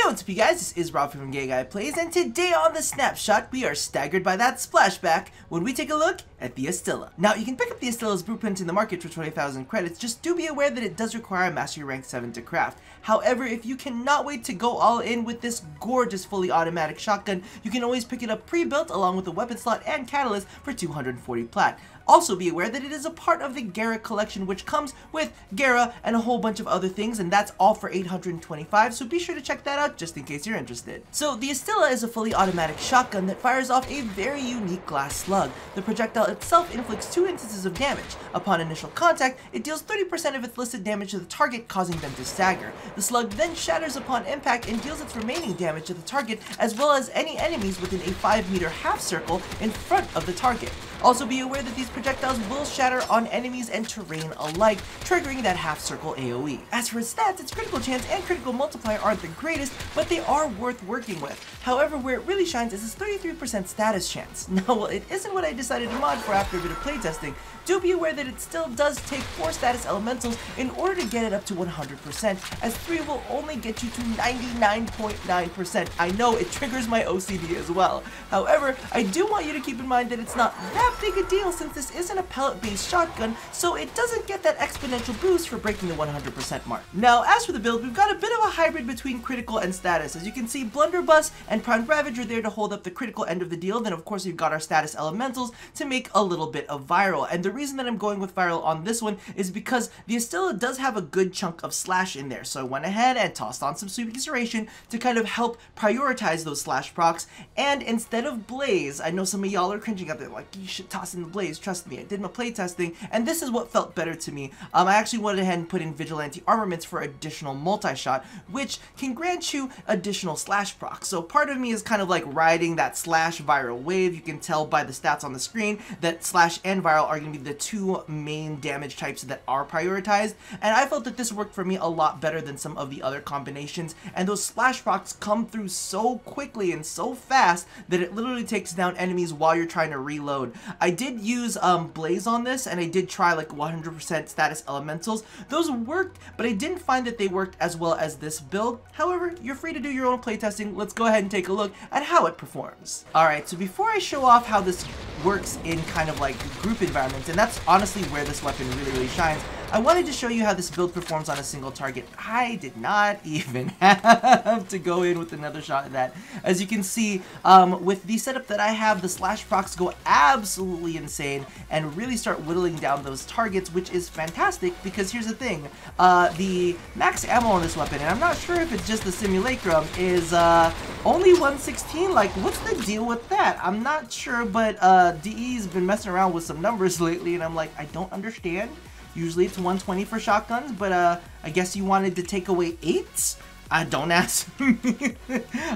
Yo, what's up you guys, this is Rob from Gay Guy Plays, and today on the Snapshot, we are staggered by that splashback when we take a look at the Astilla. Now, you can pick up the Astilla's blueprint in the market for 20,000 credits, just do be aware that it does require a Mastery Rank 7 to craft. However, if you cannot wait to go all in with this gorgeous fully automatic shotgun, you can always pick it up pre-built along with a weapon slot and catalyst for 240 plat. Also be aware that it is a part of the Gara collection, which comes with Gara and a whole bunch of other things, and that's all for 825, so be sure to check that out just in case you're interested. So the Astilla is a fully automatic shotgun that fires off a very unique glass slug. The projectile itself inflicts 2 instances of damage. Upon initial contact, it deals 30% of its listed damage to the target, causing them to stagger. The slug then shatters upon impact and deals its remaining damage to the target, as well as any enemies within a 5-meter half circle in front of the target. Also be aware that these projectiles will shatter on enemies and terrain alike, triggering that half circle AoE. As for its stats, its critical chance and critical multiplier aren't the greatest, but they are worth working with. However, where it really shines is its 33% status chance. Now, while it isn't what I decided to mod for after a bit of playtesting, do be aware that it still does take 4 status elementals in order to get it up to 100%, as 3 will only get you to 99.9%. I know it triggers my OCD as well. However, I do want you to keep in mind that it's not that big a deal since this isn't a pellet-based shotgun, so it doesn't get that exponential boost for breaking the 100% mark. Now, as for the build, we've got a bit of a hybrid between critical and status. As you can see, Blunderbuss and Prime Ravage are there to hold up the critical end of the deal. Then, of course, we've got our status elementals to make a little bit of viral. And the reason that I'm going with viral on this one is because the Astilla does have a good chunk of slash in there. So I went ahead and tossed on some Sweeping Serration to kind of help prioritize those slash procs. And instead of Blaze, I know some of y'all are cringing up there like, you should toss in the Blaze, trust me. I did my playtesting, and this is what felt better to me. I actually went ahead and put in Vigilante Armaments for additional multi-shot, which can grant you additional slash procs. So part of me is kind of like riding that slash viral wave. You can tell by the stats on the screen that slash and viral are going to be the 2 main damage types that are prioritized, and I felt that this worked for me a lot better than some of the other combinations, and those slash procs come through so quickly and so fast that it literally takes down enemies while you're trying to reload. I did use Blaze on this, and I did try like 100% status elementals. Those worked, but I didn't find that they worked as well as this build. However, you're free to do your own playtesting. Let's go ahead and take a look at how it performs. Alright, so before I show off how this works in kind of like group environments, and that's honestly where this weapon really shines, I wanted to show you how this build performs on a single target. I did not even have to go in with another shot at that. As you can see, with the setup that I have, the slash procs go absolutely insane and really start whittling down those targets, which is fantastic because here's the thing. The max ammo on this weapon, and I'm not sure if it's just the simulacrum, is only 116. Like, what's the deal with that? I'm not sure, but DE's been messing around with some numbers lately, and I'm like, I don't understand. Usually it's 120 for shotguns, but I guess you wanted to take away 8s? Don't ask me.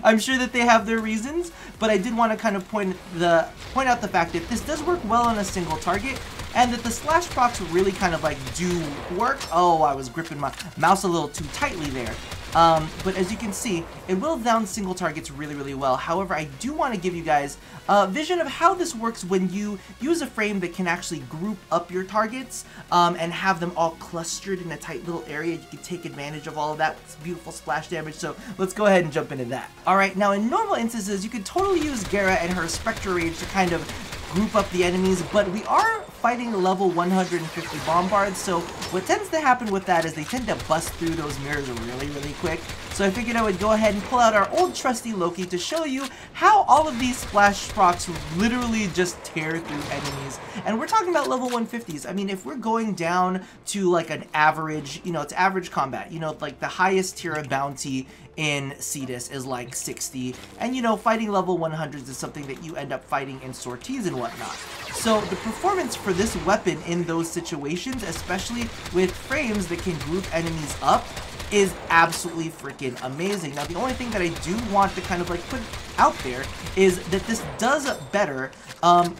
I'm sure that they have their reasons, but I did want to kind of point out the fact that this does work well on a single target, and that the slash procs really kind of like do work. Oh, I was gripping my mouse a little too tightly there. But as you can see, it whittles down single targets really well. However, I do want to give you guys a vision of how this works when you use a frame that can actually group up your targets and have them all clustered in a tight little area. You can take advantage of all of that with beautiful splash damage, so let's go ahead and jump into that. Alright, now in normal instances, you could totally use Gara and her Spectre Rage to kind of group up the enemies, but we are fighting level 150 bombards, so what tends to happen with that is they tend to bust through those mirrors really quick. So I figured I would go ahead and pull out our old trusty Loki to show you how all of these splash procs literally just tear through enemies. And we're talking about level 150s. I mean, if we're going down to like an average, you know, it's average combat, you know, like the highest tier of bounty in Cetus is like 60, and you know, fighting level 100s is something that you end up fighting in sorties and whatnot. So the performance for this weapon in those situations, especially with frames that can group enemies up, is absolutely freaking amazing. Now, the only thing that I do want to kind of like put out there is that this does better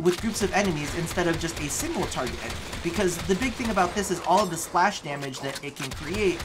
with groups of enemies instead of just a single target enemy, because the big thing about this is all of the splash damage that it can create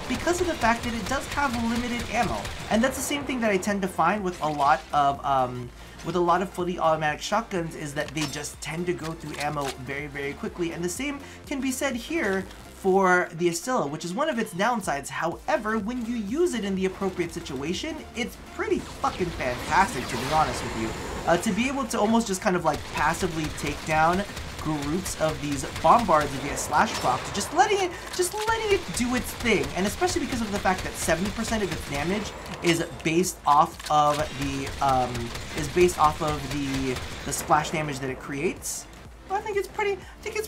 because of the fact that it does have limited ammo. And that's the same thing that I tend to find with a lot of fully automatic shotguns, is that they just tend to go through ammo very quickly, and the same can be said here for the Astilla, which is one of its downsides. However, when you use it in the appropriate situation, it's pretty fucking fantastic, to be honest with you. To be able to almost just kind of like passively take down groups of these bombards via slash proc, just letting it do its thing, and especially because of the fact that 70% of its damage is based off of the splash damage that it creates. I think it's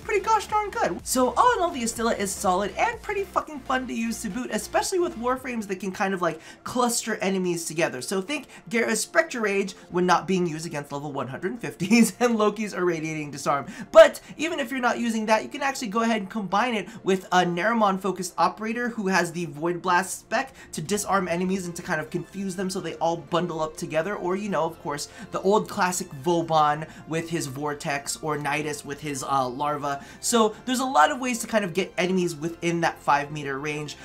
pretty gosh darn good. So all in all, the Astilla is solid and pretty fucking fun to use to boot, especially with Warframes that can kind of like cluster enemies together. So think Gara's Spectre Rage when not being used against level 150s and Loki's Irradiating Disarm. But even if you're not using that, you can actually go ahead and combine it with a Neramon focused operator who has the Void Blast spec to disarm enemies and to kind of confuse them so they all bundle up together. Or, you know, of course, the old classic Vauban with his Vortex, or Nidus with his larva. So there's a lot of ways to kind of get enemies within that 5-meter range.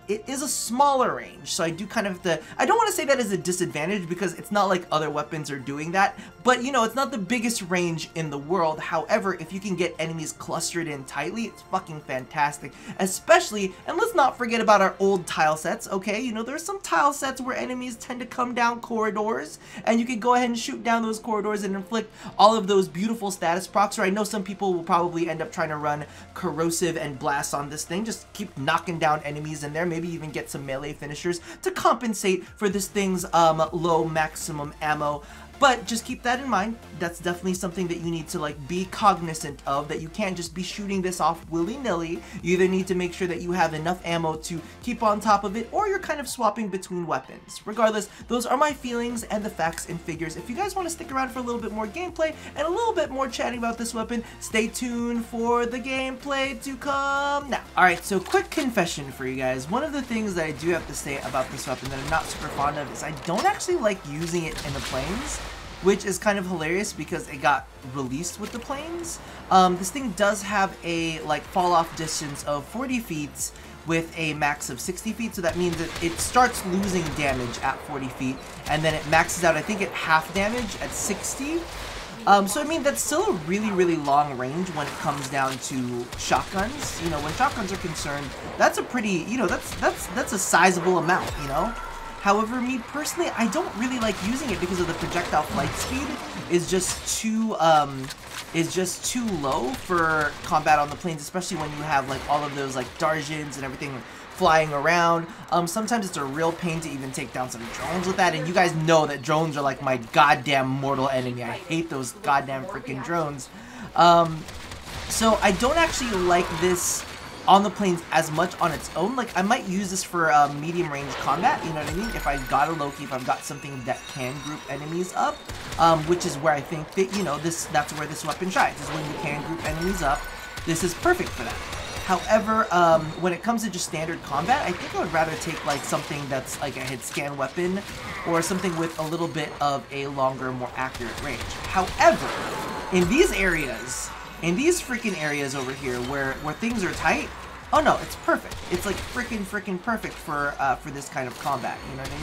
It is a smaller range, so I do kind of have to, I don't want to say that as a disadvantage because it's not like other weapons are doing that, but you know, it's not the biggest range in the world. However, if you can get enemies clustered in tightly, it's fucking fantastic. Especially, and let's not forget about our old tile sets, okay? You know, there's some tile sets where enemies tend to come down corridors, and you can go ahead and shoot down those corridors and inflict all of those beautiful status procs. Or I know some people will probably end up trying to run corrosive and blast on this thing. Just keep knocking down enemies in there, maybe even get some melee finishers to compensate for this thing's low maximum ammo. But just keep that in mind. That's definitely something that you need to like be cognizant of, that you can't just be shooting this off willy-nilly. You either need to make sure that you have enough ammo to keep on top of it, or you're kind of swapping between weapons. Regardless, those are my feelings and the facts and figures. If you guys want to stick around for a little bit more gameplay and a little bit more chatting about this weapon, stay tuned for the gameplay to come now. Alright, so quick confession for you guys. One of the things that I do have to say about this weapon that I'm not super fond of is I don't actually like using it in the planes, which is kind of hilarious because it got released with the planes. This thing does have a like fall off distance of 40 feet with a max of 60 feet, so that means that it starts losing damage at 40 feet and then it maxes out, I think, at half damage at 60. So I mean, that's still a really long range when it comes down to shotguns. You know, when shotguns are concerned, that's a pretty, you know, that's a sizable amount, you know? However, me personally, I don't really like using it because of the projectile flight speed is just too low for combat on the planes, especially when you have like all of those like Darjins and everything flying around. Sometimes it's a real pain to even take down some drones with that, and you guys know that drones are like my goddamn mortal enemy. I hate those goddamn freaking drones. So I don't actually like this on the planes as much on its own. Like, I might use this for medium range combat, you know what I mean? If I've got a Loki, if I've got something that can group enemies up, which is where I think that, you know, that's where this weapon shines, is when you can group enemies up. This is perfect for that. However, when it comes to just standard combat, I think I would rather take like something that's like a hit scan weapon or something with a little bit of a longer, more accurate range. However, in these areas, in these freaking areas over here where things are tight, oh no, it's perfect. It's like freaking perfect for this kind of combat, you know what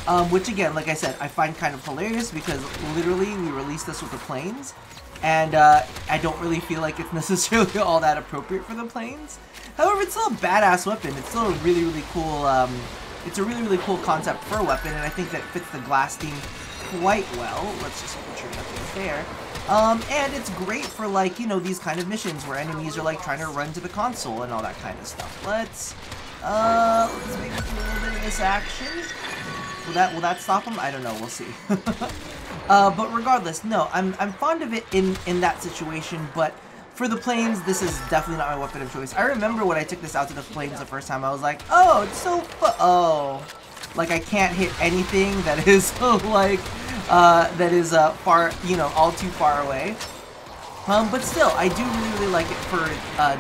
I mean? Which again, like I said, I find kind of hilarious because literally we released this with the planes, and I don't really feel like it's necessarily all that appropriate for the planes. However, it's still a badass weapon. It's still a really cool, it's a really cool concept for a weapon, and I think that fits the glass theme quite well. Let's just put your nothing there. And it's great for, like, you know, these kind of missions where enemies are, like, trying to run to the console and all that kind of stuff. Let's maybe do a little bit of this action. Will that stop them? I don't know. We'll see. But regardless, no, I'm fond of it in that situation, but for the planes, this is definitely not my weapon of choice. I remember when I took this out to the planes the first time, I was like, oh, it's so like, I can't hit anything that is, like, far, you know, all too far away. But still, I do really like it for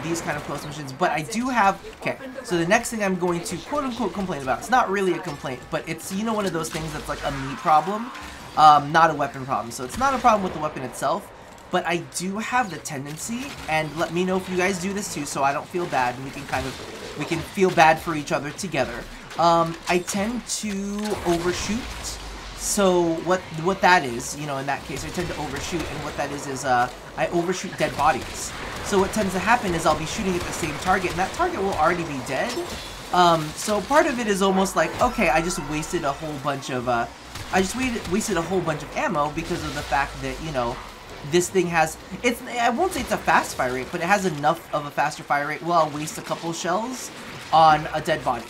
these kind of close missions. But I do have, okay, so the next thing I'm going to quote-unquote complain about, it's not really a complaint, but it's, you know, one of those things that's like a me problem, not a weapon problem. So it's not a problem with the weapon itself, but I do have the tendency, and let me know if you guys do this too, so I don't feel bad, and we can feel bad for each other together. I tend to overshoot. So what that is, you know, in that case, I tend to overshoot, and what that is I overshoot dead bodies. So what tends to happen is I'll be shooting at the same target, and that target will already be dead. So part of it is almost like, okay, I just wasted a whole bunch of, wasted a whole bunch of ammo because of the fact that, you know, this thing has, I won't say it's a fast fire rate, but it has enough of a faster fire rate where I'll waste a couple shells on a dead body,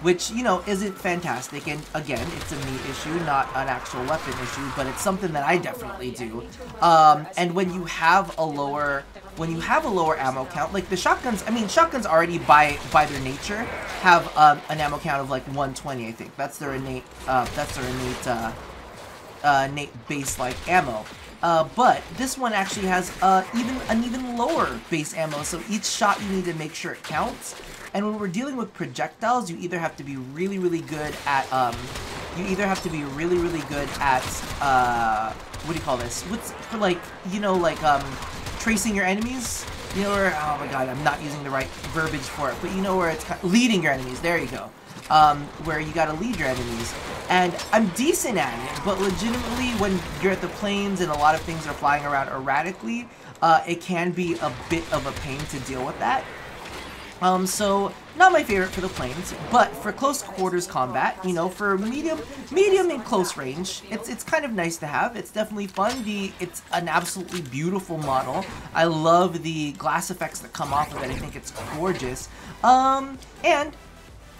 which, you know, isn't fantastic. And again, it's a me issue, not an actual weapon issue, but it's something that I definitely do. And when you have a lower ammo count, like the shotguns, I mean, shotguns already by their nature have an ammo count of like 120, I think. That's their innate base like ammo. But this one actually has an even lower base ammo, so each shot you need to make sure it counts. And when we're dealing with projectiles, you either have to be really good at what do you call this? What's for, like, you know, like tracing your enemies, you know, or oh my god, I'm not using the right verbiage for it, but you know where it's leading your enemies. There you go. Where you gotta lead your enemies. And I'm decent at it, but legitimately when you're at the plains and a lot of things are flying around erratically, it can be a bit of a pain to deal with that. So not my favorite for the planes, but for close quarters combat, you know, for medium and close range, it's kind of nice to have. It's definitely fun. It's an absolutely beautiful model. I love the glass effects that come off of it. I think it's gorgeous. And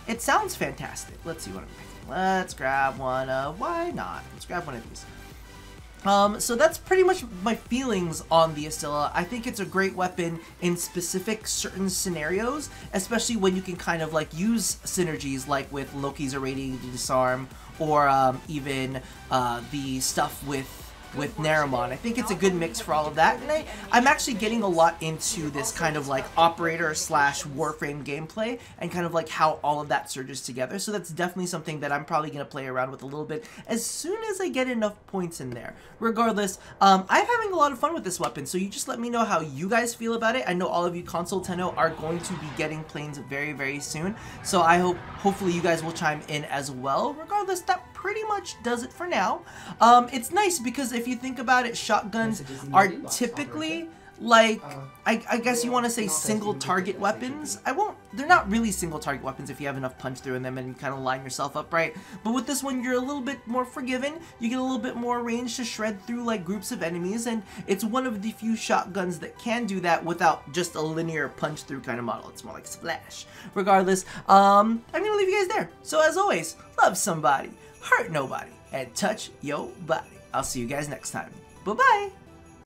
it sounds fantastic. Let's see what I'm picking. Let's grab one of, why not? Let's grab one of these. So that's pretty much my feelings on the Astilla. I think it's a great weapon in specific certain scenarios, especially when you can kind of like use synergies like with Loki's irradiated disarm, or even the stuff with Naramon. I think it's a good mix for all of that, and I'm actually getting a lot into this kind of like operator slash Warframe gameplay, and kind of like how all of that surges together. So that's definitely something that I'm probably going to play around with a little bit as soon as I get enough points in there. Regardless, I'm having a lot of fun with this weapon, so you just let me know how you guys feel about it. I know all of you console Tenno are going to be getting planes very soon, so I hopefully you guys will chime in as well. Regardless, that pretty much does it for now. It's nice because if you think about it, shotguns are typically like, I guess you want to say single target weapons. They're not really single target weapons if you have enough punch through in them and kind of line yourself up right. But with this one, you're a little bit more forgiving. You get a little bit more range to shred through like groups of enemies, and it's one of the few shotguns that can do that without just a linear punch through kind of model. It's more like Splash. Regardless, I'm gonna leave you guys there. So as always, love somebody, hurt nobody, and touch your body. I'll see you guys next time. Bye-bye!